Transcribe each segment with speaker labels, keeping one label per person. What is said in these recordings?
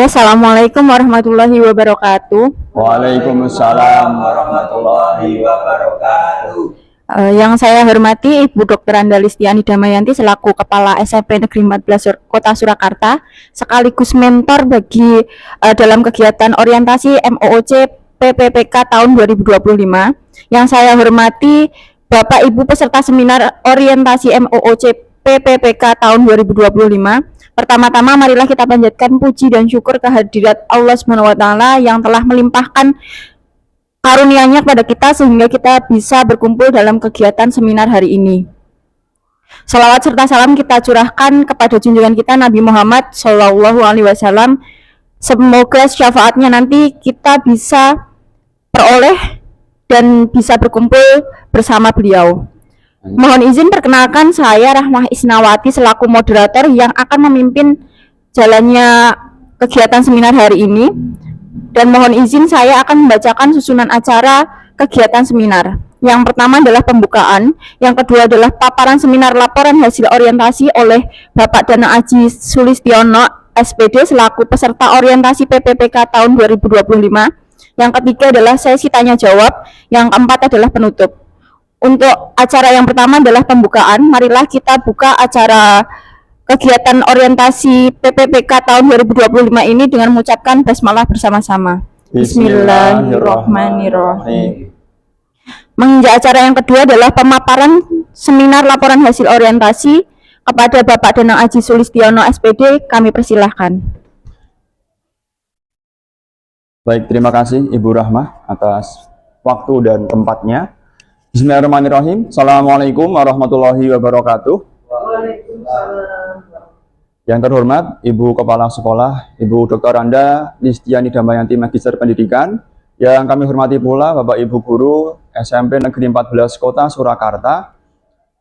Speaker 1: Halo, Assalamualaikum warahmatullahi wabarakatuh.
Speaker 2: Waalaikumsalam warahmatullahi wabarakatuh.
Speaker 1: Yang saya hormati Ibu Dr. Andalistiani Damayanti selaku Kepala SMP Negeri 14 Kota Surakarta, sekaligus mentor bagi dalam kegiatan orientasi MOOC PPPK tahun 2025. Yang saya hormati Bapak Ibu peserta seminar orientasi MOOC PPPK tahun 2025. Pertama-tama marilah kita panjatkan puji dan syukur kehadirat Allah SWT yang telah melimpahkan karunia-Nya kepada kita sehingga kita bisa berkumpul dalam kegiatan seminar hari ini. Salawat serta salam kita curahkan kepada junjungan kita Nabi Muhammad SAW. Semoga syafaatnya nanti kita bisa peroleh dan bisa berkumpul bersama beliau. Mohon izin perkenalkan, saya Rahmah Isnawati selaku moderator yang akan memimpin jalannya kegiatan seminar hari ini. Dan mohon izin saya akan membacakan susunan acara kegiatan seminar. Yang pertama adalah pembukaan, yang kedua adalah paparan seminar laporan hasil orientasi oleh Bapak Danang Aji Sulistiono SPD selaku peserta orientasi PPPK tahun 2025. Yang ketiga adalah sesi tanya jawab, yang keempat adalah penutup. Untuk acara yang pertama adalah pembukaan. Marilah kita buka acara kegiatan orientasi PPPK tahun 2025 ini dengan mengucapkan basmalah bersama-sama. Bismillahirrahmanirrahim. Menginjak acara yang kedua adalah pemaparan seminar laporan hasil orientasi kepada Bapak Danang Aji Sulistiono SPD. Kami persilahkan.
Speaker 2: Baik, terima kasih Ibu Rahmah atas waktu dan tempatnya. Bismillahirrahmanirrahim. Assalamualaikum warahmatullahi wabarakatuh.
Speaker 3: Waalaikumsalam.
Speaker 2: Yang terhormat Ibu Kepala Sekolah, Ibu Dr. Andalistiani Damayanti Magister Pendidikan. Yang kami hormati pula Bapak Ibu Guru SMP Negeri 14 Kota Surakarta.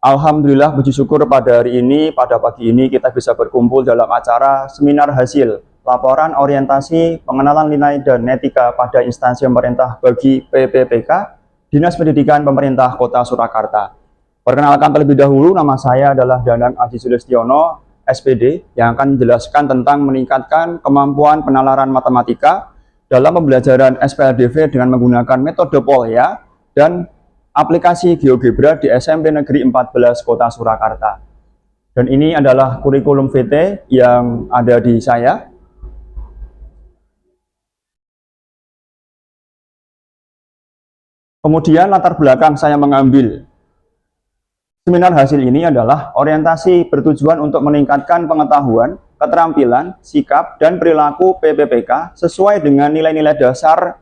Speaker 2: Alhamdulillah, puji syukur pada hari ini, pada pagi ini kita bisa berkumpul dalam acara seminar hasil laporan orientasi pengenalan nilai dan etika pada instansi pemerintah bagi PPPK Dinas Pendidikan Pemerintah Kota Surakarta. Perkenalkan terlebih dahulu, nama saya adalah Danang Aji Sulistiono SPD yang akan menjelaskan tentang meningkatkan kemampuan penalaran matematika dalam pembelajaran SPLDV dengan menggunakan metode Polya dan aplikasi GeoGebra di SMP Negeri 14 Kota Surakarta. Dan ini adalah kurikulum VT yang ada di saya. Kemudian latar belakang saya mengambil seminar hasil ini adalah orientasi bertujuan untuk meningkatkan pengetahuan, keterampilan, sikap, dan perilaku PPPK sesuai dengan nilai-nilai dasar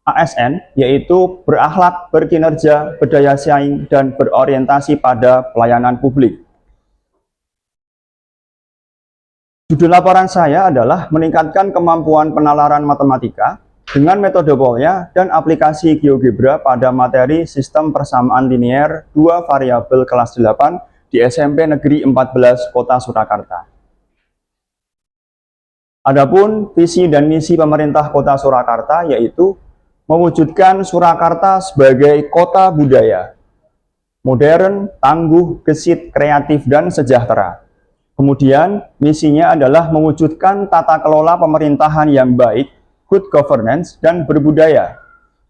Speaker 2: ASN, yaitu berakhlak, berkinerja, berdaya saing, dan berorientasi pada pelayanan publik. Judul laporan saya adalah meningkatkan kemampuan penalaran matematika dengan metode Polya dan aplikasi GeoGebra pada materi sistem persamaan linier 2 variabel kelas 8 di SMP Negeri 14 Kota Surakarta. Adapun visi dan misi pemerintah Kota Surakarta yaitu mewujudkan Surakarta sebagai kota budaya, modern, tangguh, gesit, kreatif, dan sejahtera. Kemudian misinya adalah mewujudkan tata kelola pemerintahan yang baik, good governance, dan berbudaya,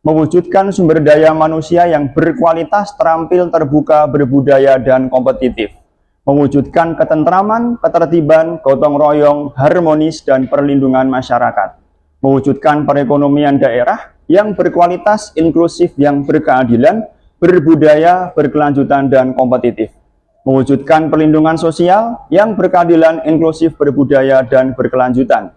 Speaker 2: mewujudkan sumber daya manusia yang berkualitas, terampil, terbuka, berbudaya, dan kompetitif, mewujudkan ketentraman, ketertiban, gotong royong, harmonis, dan perlindungan masyarakat, mewujudkan perekonomian daerah yang berkualitas, inklusif, yang berkeadilan, berbudaya, berkelanjutan, dan kompetitif, mewujudkan perlindungan sosial yang berkeadilan, inklusif, berbudaya, dan berkelanjutan,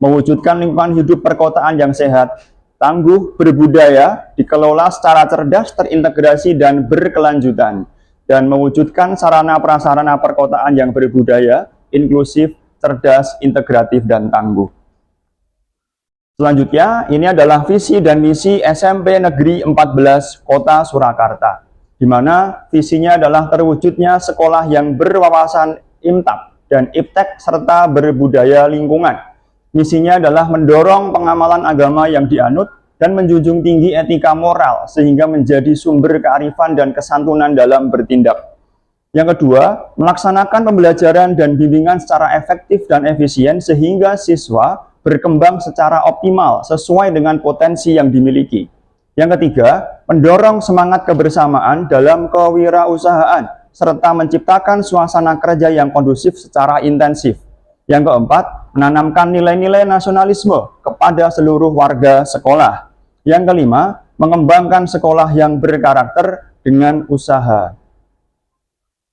Speaker 2: mewujudkan lingkungan hidup perkotaan yang sehat, tangguh, berbudaya, dikelola secara cerdas, terintegrasi, dan berkelanjutan, dan mewujudkan sarana prasarana perkotaan yang berbudaya, inklusif, cerdas, integratif, dan tangguh. Selanjutnya, ini adalah visi dan misi SMP Negeri 14 Kota Surakarta, di mana visinya adalah terwujudnya sekolah yang berwawasan IMTAP dan IPTEK serta berbudaya lingkungan. Misinya adalah mendorong pengamalan agama yang dianut dan menjunjung tinggi etika moral sehingga menjadi sumber kearifan dan kesantunan dalam bertindak. Yang kedua, melaksanakan pembelajaran dan bimbingan secara efektif dan efisien sehingga siswa berkembang secara optimal sesuai dengan potensi yang dimiliki. Yang ketiga, mendorong semangat kebersamaan dalam kewirausahaan serta menciptakan suasana kerja yang kondusif secara intensif. Yang keempat, menanamkan nilai-nilai nasionalisme kepada seluruh warga sekolah. Yang kelima, mengembangkan sekolah yang berkarakter dengan usaha.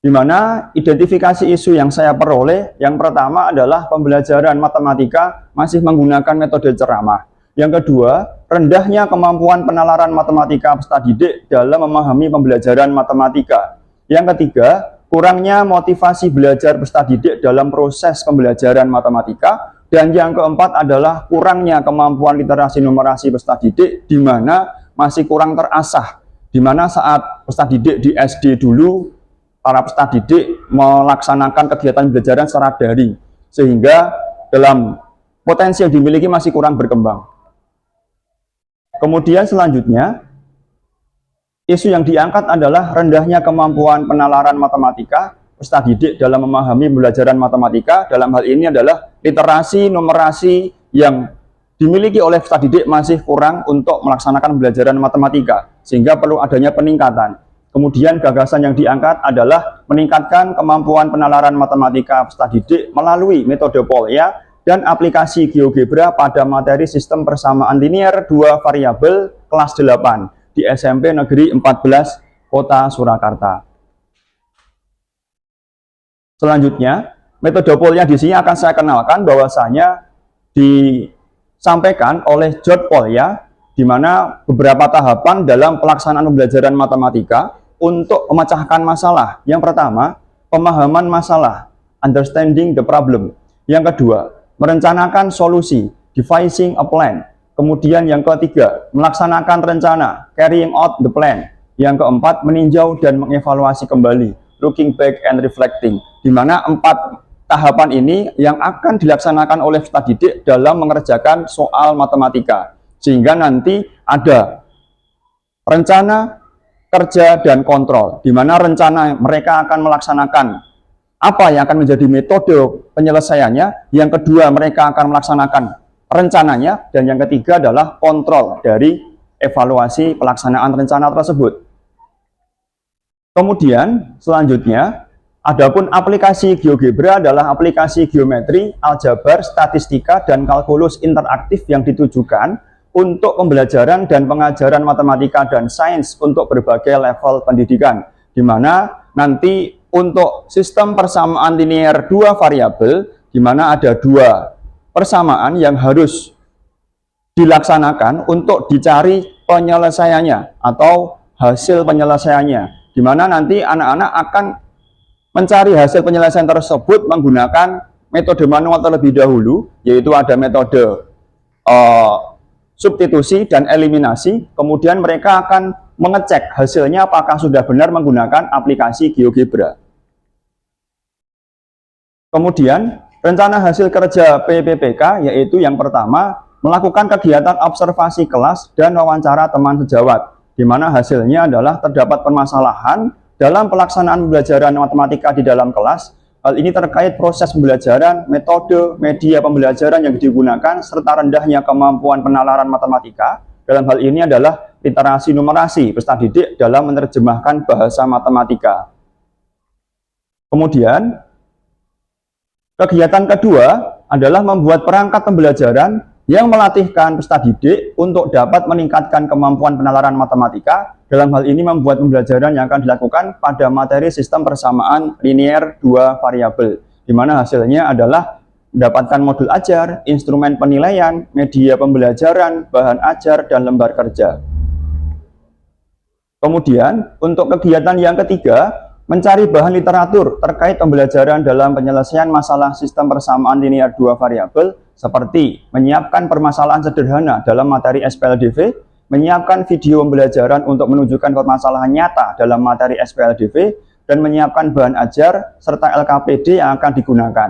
Speaker 2: Di mana identifikasi isu yang saya peroleh, yang pertama adalah pembelajaran matematika masih menggunakan metode ceramah. Yang kedua, rendahnya kemampuan penalaran matematika peserta didik dalam memahami pembelajaran matematika. Yang ketiga, kurangnya motivasi belajar peserta didik dalam proses pembelajaran matematika. Dan yang keempat adalah kurangnya kemampuan literasi numerasi peserta didik, di mana masih kurang terasah. Di mana saat peserta didik di SD dulu, para peserta didik melaksanakan kegiatan pembelajaran secara daring, sehingga dalam potensi yang dimiliki masih kurang berkembang. Kemudian selanjutnya, isu yang diangkat adalah rendahnya kemampuan penalaran matematika peserta didik dalam memahami pembelajaran matematika. Dalam hal ini adalah literasi numerasi yang dimiliki oleh peserta didik masih kurang untuk melaksanakan pembelajaran matematika, sehingga perlu adanya peningkatan. Kemudian gagasan yang diangkat adalah meningkatkan kemampuan penalaran matematika peserta didik melalui metode Polya dan aplikasi GeoGebra pada materi sistem persamaan linear 2 variabel kelas 8 di SMP Negeri 14 Kota Surakarta. Selanjutnya, metode Polya di sini akan saya kenalkan bahwasanya disampaikan oleh George Polya, di mana beberapa tahapan dalam pelaksanaan pembelajaran matematika untuk memecahkan masalah. Yang pertama, pemahaman masalah, understanding the problem. Yang kedua, merencanakan solusi, devising a plan. Kemudian yang ketiga, melaksanakan rencana, carrying out the plan. Yang keempat, meninjau dan mengevaluasi kembali, looking back and reflecting. Di mana 4 tahapan ini yang akan dilaksanakan oleh peserta didik dalam mengerjakan soal matematika. Sehingga nanti ada rencana, kerja, dan kontrol, di mana rencana mereka akan melaksanakan apa yang akan menjadi metode penyelesaiannya, yang kedua mereka akan melaksanakan rencananya, dan yang ketiga adalah kontrol dari evaluasi pelaksanaan rencana tersebut. Kemudian selanjutnya, adapun aplikasi GeoGebra adalah aplikasi geometri, aljabar, statistika, dan kalkulus interaktif yang ditujukan untuk pembelajaran dan pengajaran matematika dan sains untuk berbagai level pendidikan, di mana nanti untuk sistem persamaan linear 2 variabel, di mana ada 2 persamaan yang harus dilaksanakan untuk dicari penyelesaiannya atau hasil penyelesaiannya, di mana nanti anak-anak akan mencari hasil penyelesaian tersebut menggunakan metode manual terlebih dahulu, yaitu ada metode substitusi dan eliminasi. Kemudian mereka akan mengecek hasilnya apakah sudah benar menggunakan aplikasi GeoGebra. Kemudian rencana hasil kerja PPPK yaitu yang pertama, melakukan kegiatan observasi kelas dan wawancara teman sejawat, di mana hasilnya adalah terdapat permasalahan dalam pelaksanaan pembelajaran matematika di dalam kelas. Hal ini terkait proses pembelajaran, metode, media pembelajaran yang digunakan, serta rendahnya kemampuan penalaran matematika. Dalam hal ini adalah literasi numerasi peserta didik dalam menerjemahkan bahasa matematika. Kemudian, kegiatan kedua adalah membuat perangkat pembelajaran yang melatihkan peserta didik untuk dapat meningkatkan kemampuan penalaran matematika. Dalam hal ini membuat pembelajaran yang akan dilakukan pada materi sistem persamaan linear 2 variabel, di mana hasilnya adalah mendapatkan modul ajar, instrumen penilaian, media pembelajaran, bahan ajar, dan lembar kerja. Kemudian, untuk kegiatan yang ketiga, mencari bahan literatur terkait pembelajaran dalam penyelesaian masalah sistem persamaan linear 2 variabel, seperti menyiapkan permasalahan sederhana dalam materi SPLDV, menyiapkan video pembelajaran untuk menunjukkan permasalahan nyata dalam materi SPLDV, dan menyiapkan bahan ajar serta LKPD yang akan digunakan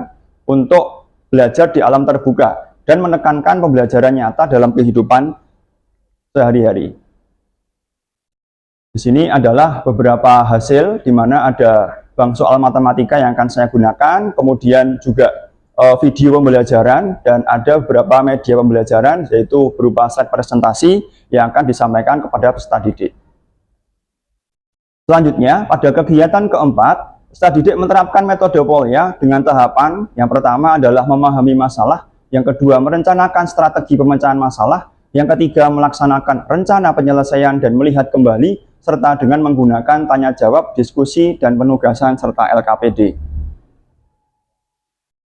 Speaker 2: untuk belajar di alam terbuka dan menekankan pembelajaran nyata dalam kehidupan sehari-hari. Di sini adalah beberapa hasil, di mana ada bank soal matematika yang akan saya gunakan, kemudian juga video pembelajaran dan ada beberapa media pembelajaran yaitu berupa slide presentasi yang akan disampaikan kepada peserta didik. Selanjutnya, pada kegiatan keempat, peserta didik menerapkan metode Polya dengan tahapan yang pertama adalah memahami masalah, yang kedua merencanakan strategi pemecahan masalah, yang ketiga melaksanakan rencana penyelesaian dan melihat kembali, serta dengan menggunakan tanya jawab, diskusi, dan penugasan serta LKPD.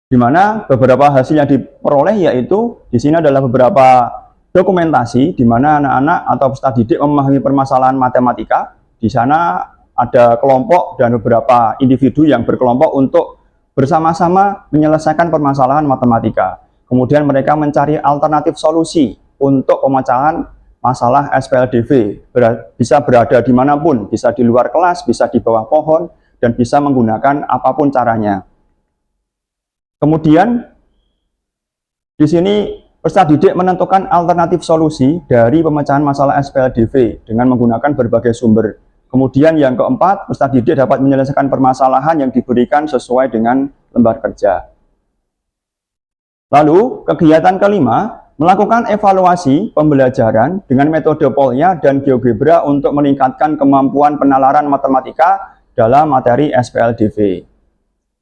Speaker 2: Di mana beberapa hasil yang diperoleh yaitu di sini adalah beberapa dokumentasi di mana anak-anak atau peserta didik memahami permasalahan matematika. Di sana ada kelompok dan beberapa individu yang berkelompok untuk bersama-sama menyelesaikan permasalahan matematika. Kemudian mereka mencari alternatif solusi untuk pemecahan masalah SPLDV. Bisa berada dimanapun, bisa di luar kelas, bisa di bawah pohon, dan bisa menggunakan apapun caranya. Kemudian di sini peserta didik menentukan alternatif solusi dari pemecahan masalah SPLDV dengan menggunakan berbagai sumber. Kemudian yang keempat, peserta didik dapat menyelesaikan permasalahan yang diberikan sesuai dengan lembar kerja. Lalu kegiatan kelima, melakukan evaluasi pembelajaran dengan metode Polya dan GeoGebra untuk meningkatkan kemampuan penalaran matematika dalam materi SPLDV.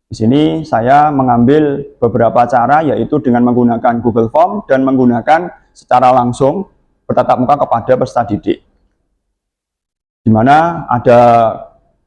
Speaker 2: Di sini saya mengambil beberapa cara yaitu dengan menggunakan Google Form dan menggunakan secara langsung bertatap muka kepada peserta didik. Di mana ada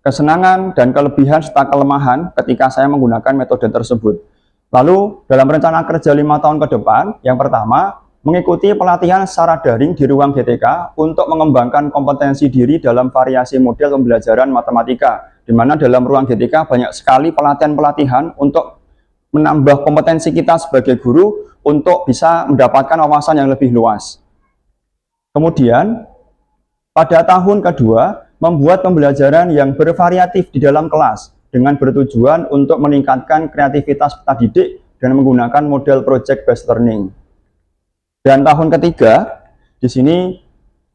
Speaker 2: kesenangan dan kelebihan serta kelemahan ketika saya menggunakan metode tersebut. Lalu dalam rencana kerja 5 tahun ke depan, yang pertama mengikuti pelatihan secara daring di ruang GTK untuk mengembangkan kompetensi diri dalam variasi model pembelajaran matematika. Di mana dalam ruang GTK banyak sekali pelatihan-pelatihan untuk menambah kompetensi kita sebagai guru untuk bisa mendapatkan wawasan yang lebih luas. Kemudian, pada tahun kedua, membuat pembelajaran yang bervariatif di dalam kelas dengan bertujuan untuk meningkatkan kreativitas peserta didik dan menggunakan model project based learning. Dan tahun ketiga, di sini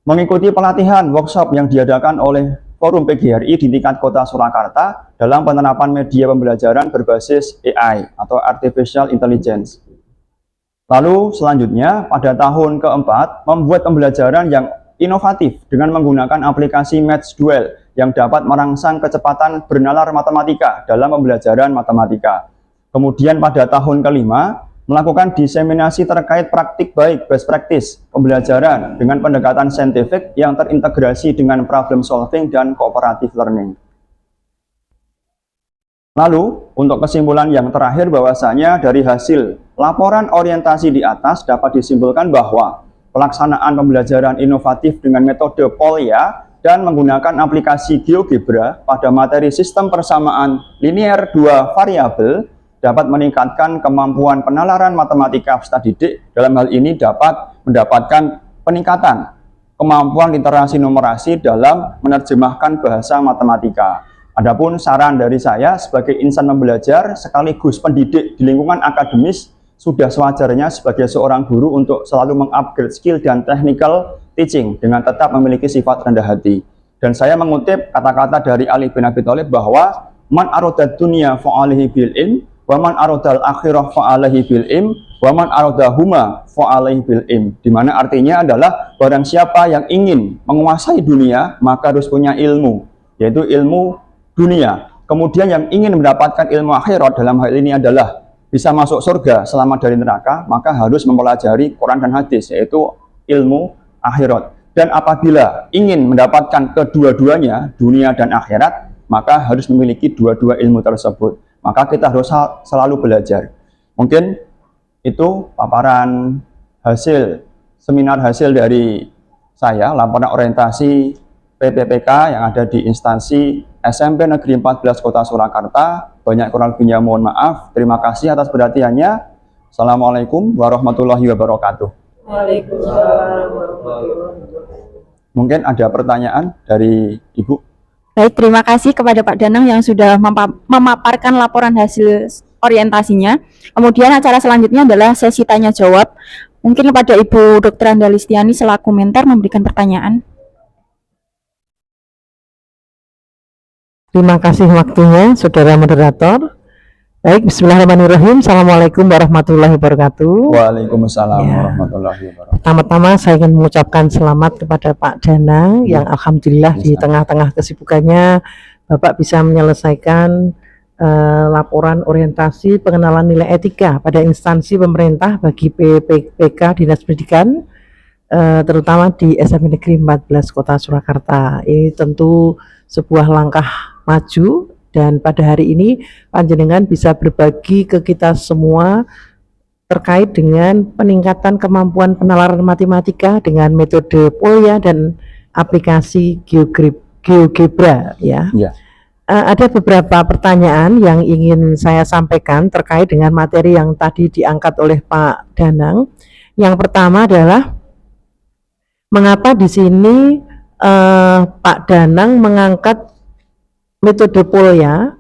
Speaker 2: mengikuti pelatihan workshop yang diadakan oleh Forum PGRI di tingkat Kota Surakarta dalam penerapan media pembelajaran berbasis AI atau Artificial Intelligence. Lalu selanjutnya pada tahun keempat membuat pembelajaran yang inovatif dengan menggunakan aplikasi MathsDuel yang dapat merangsang kecepatan bernalar matematika dalam pembelajaran matematika. Kemudian pada tahun kelima melakukan diseminasi terkait praktik baik best practice pembelajaran dengan pendekatan saintifik yang terintegrasi dengan problem solving dan cooperative learning. Lalu, untuk kesimpulan yang terakhir bahwasanya dari hasil laporan orientasi di atas dapat disimpulkan bahwa pelaksanaan pembelajaran inovatif dengan metode Polya dan menggunakan aplikasi GeoGebra pada materi sistem persamaan linear 2 variabel dapat meningkatkan kemampuan penalaran matematika peserta didik. Dalam hal ini dapat mendapatkan peningkatan kemampuan literasi numerasi dalam menerjemahkan bahasa matematika. Adapun saran dari saya sebagai insan pembelajar sekaligus pendidik di lingkungan akademis, sudah sewajarnya sebagai seorang guru untuk selalu mengupgrade skill dan technical teaching dengan tetap memiliki sifat rendah hati. Dan saya mengutip kata-kata dari Ali bin Abi Thalib bahwa man aradad dunya fa'alihi bil ilm wa man aradal akhirah fa'alaihi bil ilm wa man aradahuma fa'alaihi bil ilm, di mana artinya adalah barang siapa yang ingin menguasai dunia maka harus punya ilmu, yaitu ilmu dunia. Kemudian yang ingin mendapatkan ilmu akhirat dalam hal ini adalah bisa masuk surga selamat dari neraka, maka harus mempelajari Quran dan hadis, yaitu ilmu akhirat. Dan apabila ingin mendapatkan kedua-duanya, dunia dan akhirat, maka harus memiliki dua-dua ilmu tersebut. Maka kita harus selalu belajar. Mungkin itu paparan seminar hasil dari saya, laporan orientasi PPPK yang ada di instansi SMP Negeri 14 Kota Surakarta. Banyak kurang lebihnya mohon maaf. Terima kasih atas perhatiannya. Assalamualaikum warahmatullahi wabarakatuh.
Speaker 3: Waalaikumsalam warahmatullahi wabarakatuh.
Speaker 2: Mungkin ada pertanyaan dari Ibu.
Speaker 1: Baik, terima kasih kepada Pak Danang yang sudah memaparkan laporan hasil orientasinya. Kemudian acara selanjutnya adalah sesi tanya jawab. Mungkin kepada Ibu Dr. Andalistiani selaku mentor memberikan pertanyaan.
Speaker 4: Terima kasih waktunya, Saudara Moderator.
Speaker 3: Baik, bismillahirrahmanirrahim. Assalamualaikum warahmatullahi wabarakatuh.
Speaker 2: Waalaikumsalam
Speaker 3: Ya.
Speaker 2: warahmatullahi wabarakatuh.
Speaker 3: Pertama-tama saya ingin mengucapkan selamat kepada Pak Danang yang alhamdulillah di
Speaker 2: Bisa.
Speaker 3: tengah-tengah kesibukannya Bapak bisa menyelesaikan laporan orientasi pengenalan nilai etika pada instansi pemerintah bagi PPK Dinas Pendidikan, terutama di SMP Negeri 14 Kota Surakarta. Ini tentu sebuah langkah maju, dan pada hari ini panjenengan bisa berbagi ke kita semua terkait dengan peningkatan kemampuan penalaran matematika dengan metode Polya dan aplikasi GeoGebra ya.
Speaker 2: Ya.
Speaker 3: Ada beberapa pertanyaan yang ingin saya sampaikan terkait dengan materi yang tadi diangkat oleh Pak Danang. Yang pertama adalah mengapa di sini Pak Danang mengangkat metode Polya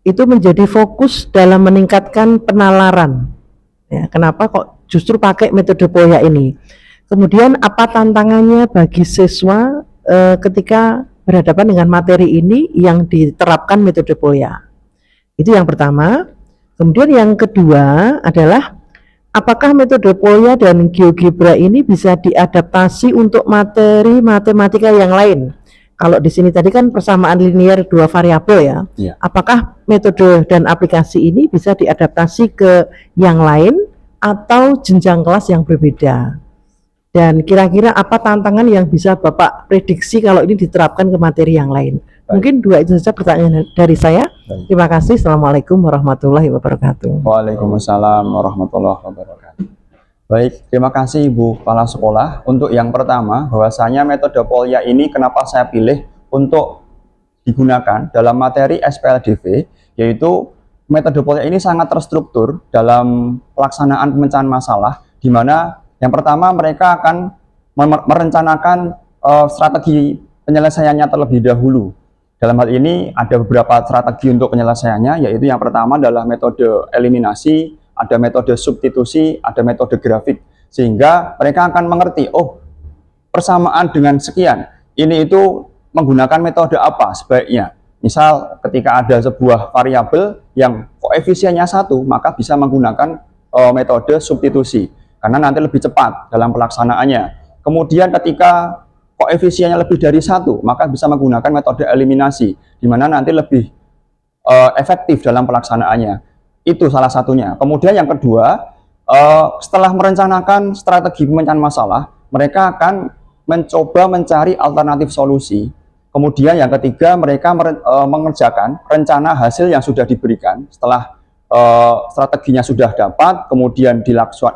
Speaker 3: itu menjadi fokus dalam meningkatkan penalaran. Ya, kenapa kok justru pakai metode Polya ini? Kemudian apa tantangannya bagi siswa ketika berhadapan dengan materi ini yang diterapkan metode Polya? Itu yang pertama. Kemudian yang kedua adalah apakah metode Polya dan GeoGebra ini bisa diadaptasi untuk materi matematika yang lain? Kalau di sini tadi kan persamaan linear dua variabel ya.
Speaker 2: Ya.
Speaker 3: Apakah metode dan aplikasi ini bisa diadaptasi ke yang lain atau jenjang kelas yang berbeda? Dan kira-kira apa tantangan yang bisa Bapak prediksi kalau ini diterapkan ke materi yang lain? Mungkin dua itu saja pertanyaan dari saya.
Speaker 2: Baik.
Speaker 3: Terima kasih. Assalamualaikum warahmatullahi wabarakatuh.
Speaker 2: Waalaikumsalam warahmatullahi wabarakatuh. Baik, terima kasih Ibu Kepala Sekolah. Untuk yang pertama, bahwasanya metode Polya ini kenapa saya pilih untuk digunakan dalam materi SPLDV, yaitu metode Polya ini sangat terstruktur dalam pelaksanaan pemecahan masalah, di mana yang pertama mereka akan merencanakan strategi penyelesaiannya terlebih dahulu. Dalam hal ini ada beberapa strategi untuk penyelesaiannya, yaitu yang pertama adalah metode eliminasi, ada metode substitusi, ada metode grafik, sehingga mereka akan mengerti, oh persamaan dengan sekian, ini itu menggunakan metode apa sebaiknya. Misal ketika ada sebuah variabel yang koefisiennya 1, maka bisa menggunakan metode substitusi, karena nanti lebih cepat dalam pelaksanaannya. Kemudian ketika koefisiennya lebih dari 1, maka bisa menggunakan metode eliminasi, di mana nanti lebih efektif dalam pelaksanaannya. Itu salah satunya. Kemudian yang kedua, setelah merencanakan strategi pemecahan masalah, mereka akan mencoba mencari alternatif solusi. Kemudian yang ketiga, mereka mengerjakan rencana hasil yang sudah diberikan. Setelah strateginya sudah dapat, kemudian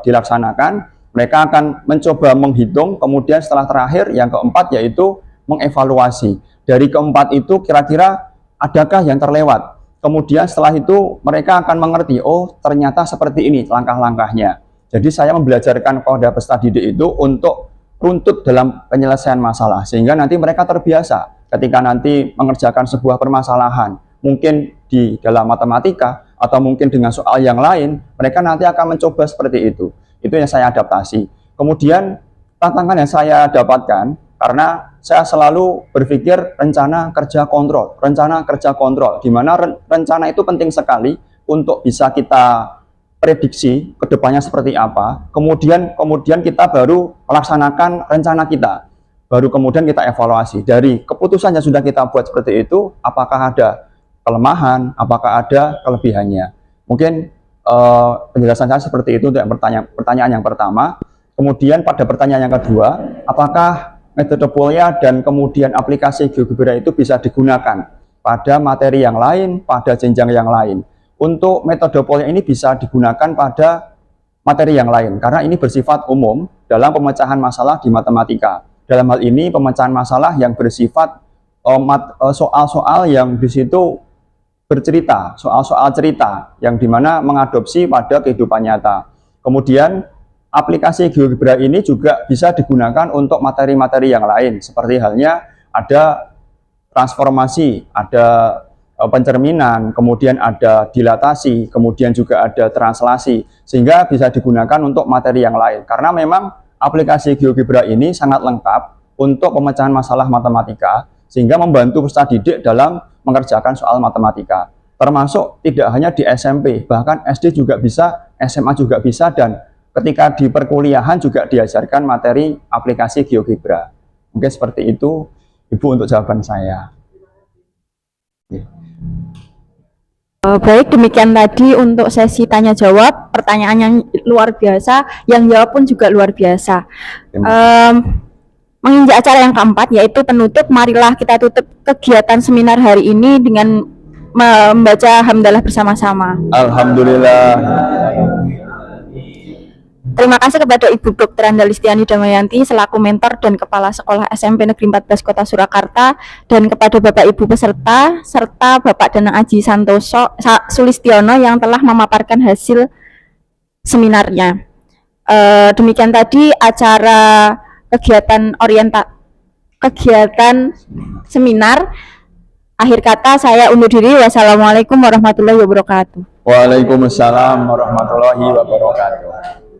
Speaker 2: dilaksanakan, mereka akan mencoba menghitung. Kemudian setelah terakhir, yang keempat yaitu mengevaluasi. Dari keempat itu kira-kira adakah yang terlewat? Kemudian setelah itu mereka akan mengerti, oh ternyata seperti ini langkah-langkahnya. Jadi saya membelajarkan kode peserta didik itu untuk runtut dalam penyelesaian masalah, sehingga nanti mereka terbiasa ketika nanti mengerjakan sebuah permasalahan, mungkin di dalam matematika atau mungkin dengan soal yang lain, mereka nanti akan mencoba seperti itu. Itu yang saya adaptasi. Kemudian tantangan yang saya dapatkan, karena saya selalu berpikir rencana kerja kontrol, di mana rencana itu penting sekali untuk bisa kita prediksi ke depannya seperti apa. Kemudian kita baru melaksanakan rencana kita, baru kemudian kita evaluasi dari keputusan yang sudah kita buat seperti itu, apakah ada kelemahan, apakah ada kelebihannya. Mungkin penjelasan saya seperti itu untuk pertanyaan yang pertama. Kemudian pada pertanyaan yang kedua, apakah metode Polya dan kemudian aplikasi GeoGebra itu bisa digunakan pada materi yang lain, pada jenjang yang lain? Untuk metode Polya ini bisa digunakan pada materi yang lain, karena ini bersifat umum dalam pemecahan masalah di matematika. Dalam hal ini pemecahan masalah yang bersifat soal-soal yang di situ bercerita, soal-soal cerita yang dimana mengadopsi pada kehidupan nyata. Kemudian aplikasi GeoGebra ini juga bisa digunakan untuk materi-materi yang lain, seperti halnya ada transformasi, ada pencerminan, kemudian ada dilatasi, kemudian juga ada translasi, sehingga bisa digunakan untuk materi yang lain. Karena memang aplikasi GeoGebra ini sangat lengkap untuk pemecahan masalah matematika, sehingga membantu peserta didik dalam mengerjakan soal matematika. termasuk tidak hanya di SMP, bahkan SD juga bisa, SMA juga bisa, dan ketika di perkuliahan juga diajarkan materi aplikasi GeoGebra. Mungkin seperti itu, Ibu, untuk jawaban saya.
Speaker 1: Baik, demikian tadi untuk sesi tanya jawab. Pertanyaan yang luar biasa, yang jawab pun juga luar biasa. Menginjak acara yang keempat, yaitu penutup, marilah kita tutup kegiatan seminar hari ini dengan membaca hamdalah bersama-sama.
Speaker 2: Alhamdulillah.
Speaker 1: Terima kasih kepada Ibu Dr. Andalistiani Damayanti selaku mentor dan Kepala Sekolah SMP Negeri 14 Kota Surakarta, dan kepada Bapak Ibu peserta serta Bapak Danang Aji Santoso Sulistiono yang telah memaparkan hasil seminarnya. Demikian tadi acara kegiatan seminar. Akhir kata saya undur diri. Wassalamualaikum warahmatullahi wabarakatuh.
Speaker 2: Waalaikumsalam warahmatullahi wabarakatuh.